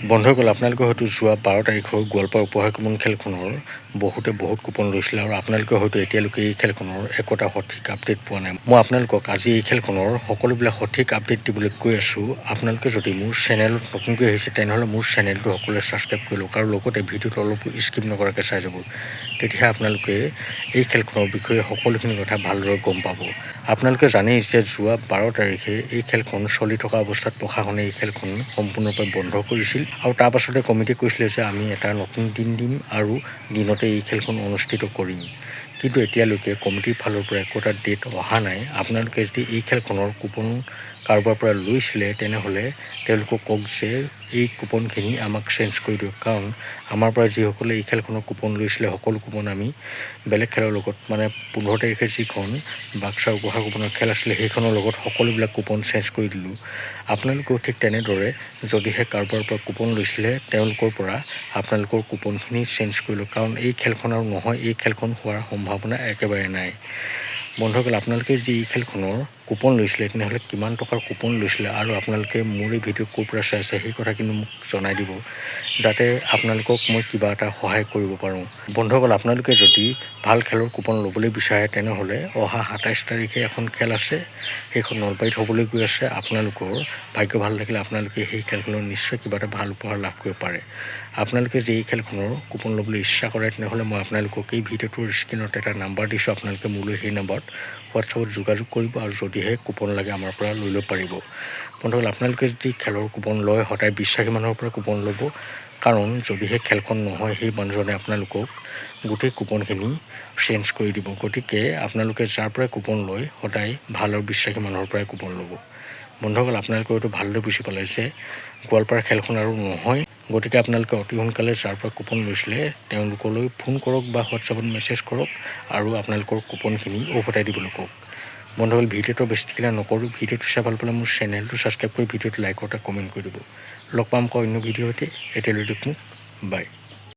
বন্ধুসকল আপোনালোকে হয়তো যোৱা 12 তাৰিখৰ গোৱালপাৰা উপহাৰ কুপন খেলখনৰ বহুত কুপন লৈছিলে আৰু আপোনালোকে হয়তো এতিয়ালৈকে এই খেলখনৰ একোটা সঠিক আপডেট পোৱা নাই। মই আপোনালোকক আজি এই খেলখনৰ সকলোবিলাক সঠিক আপডেট দিবলৈ কৈ আছোঁ। আপোনালোকে যদি মোৰ চেনেলত নতুনকৈ আহিছে তেনেহ'লে মোৰ চেনেলটো সকলোৱে ছাবস্ক্ৰাইব কৰি লওক আৰু লগতে ভিডিঅ'টো অলপো স্কিপ নকৰাকৈ চাই যাব। তেতিয়াহে আপোনালোকে এই খেলখনৰ বিষয়ে সকলোখিনি কথা ভালদৰে গম পাব। আপোনালোকে জানেই যে যোৱা 12 তাৰিখে এই খেলখন চলি থকা অৱস্থাত প্ৰশাসনে এই খেলখন সম্পূৰ্ণৰূপে বন্ধ কৰিছিল আৰু তাৰ পাছতে কমিটিয়ে কৈছিলে যে আমি এটা নতুন দিন দিম আৰু দিনতে এই খেলখন অনুষ্ঠিত কৰিম। কিন্তু এতিয়ালৈকে কমিটিৰ ফালৰ পৰা একোটা ডেট অহা নাই। আপোনালোকে যদি এই খেলখনৰ কুপন কাৰোবাৰ পৰা লৈছিলে তেনেহ'লে তেওঁলোকক কওক যে এই কুপনখিনি আমাক চেঞ্জ কৰি দিয়ক, কাৰণ আমাৰ পৰা যিসকলে এই খেলখনৰ কুপন লৈছিলে সকলো কুপন আমি বেলেগ খেলৰ লগত 15 তাৰিখে যিখন বাক্সাৰ উপহাৰ কুপনৰ খেল আছিলে সেইখনৰ লগত সকলোবিলাক কুপন চেঞ্জ কৰি দিলোঁ। আপোনালোকেও ঠিক তেনেদৰে যদিহে কাৰোবাৰ পৰা কুপন লৈছিলে তেওঁলোকৰ পৰা আপোনালোকৰ কুপনখিনি চেঞ্জ কৰি লওক, কাৰণ এই খেলখন আৰু নহয়, এই খেলখন হোৱাৰ সম্ভাৱনা একেবাৰে নাই। বন্ধুসকল, আপোনালোকে যদি এই খেলখনৰ কুপন লৈছিলে তেনেহ'লে কিমান টকাৰ কুপন লৈছিলে আৰু আপোনালোকে মোৰ এই ভিডিঅ' ক'ৰ পৰা চাইছে সেই কথা কিন্তু মোক জনাই দিব, যাতে আপোনালোকক মই কিবা এটা সহায় কৰিব পাৰোঁ। বন্ধুসকল, আপোনালোকে যদি ভাল খেলৰ কুপন ল'বলৈ বিচাৰে তেনেহ'লে অহা 27 তাৰিখে এখন খেল আছে, সেইখন নলবাৰীত হ'বলৈ গৈ আছে। আপোনালোকৰ ভাগ্য ভাল থাকিলে আপোনালোকে সেই খেলখনত নিশ্চয় কিবা এটা ভাল উপহাৰ লাভ কৰিব পাৰে। আপোনালোকে যদি এই খেলখনৰ কুপন ল'বলৈ ইচ্ছা কৰে তেনেহ'লে মই আপোনালোকক এই ভিডিঅ'টোৰ স্ক্ৰীণত এটা নাম্বাৰ দিছোঁ। আপোনালোকে মোলৈ সেই নাম্বাৰত হোৱাটছআপত যোগাযোগ কৰিব আৰু যদিহে কুপন লাগে আমাৰ পৰা লৈ ল'ব পাৰিব। বন্ধুসকল, আপোনালোকে যদি খেলৰ কুপন লয় সদায় বিশ্বাসী মানুহৰ পৰা কুপন ল'ব, কাৰণ যদিহে খেলখন নহয় সেই মানুহজনে আপোনালোকক গোটেই কুপনখিনি চেঞ্জ কৰি দিব। গতিকে আপোনালোকে যাৰ পৰাই কুপন লয় সদায় ভাল আৰু বিশ্বাসী মানুহৰ পৰাই কুপন ল'ব। বন্ধুসকল, আপোনালোকে হয়তো ভালদৰে বুজি পালে যে গোৱালপাৰা খেলখন আৰু নহয়। গতিকে আপোনালোকে অতি সোনকালে যাৰ পৰা কুপন লৈছিলে তেওঁলোকলৈ ফোন কৰক বা হোৱাটছআপত মেছেজ কৰক আৰু আপোনালোকৰ কুপনখিনি উভতাই দিবলৈ কওক। বন্ধুসকল, ভিডিঅ'টো বেছি দীঘলীয়া নকৰোঁ। ভিডিঅ'টো চাই ভাল পালে মোৰ চেনেলটো ছাবস্ক্ৰাইব কৰি ভিডিঅ'টো লাইক এটা কমেণ্ট কৰি দিব। লগ পাম অন্য ভিডিঅ'তে। এতিয়ালৈ মোক বাই।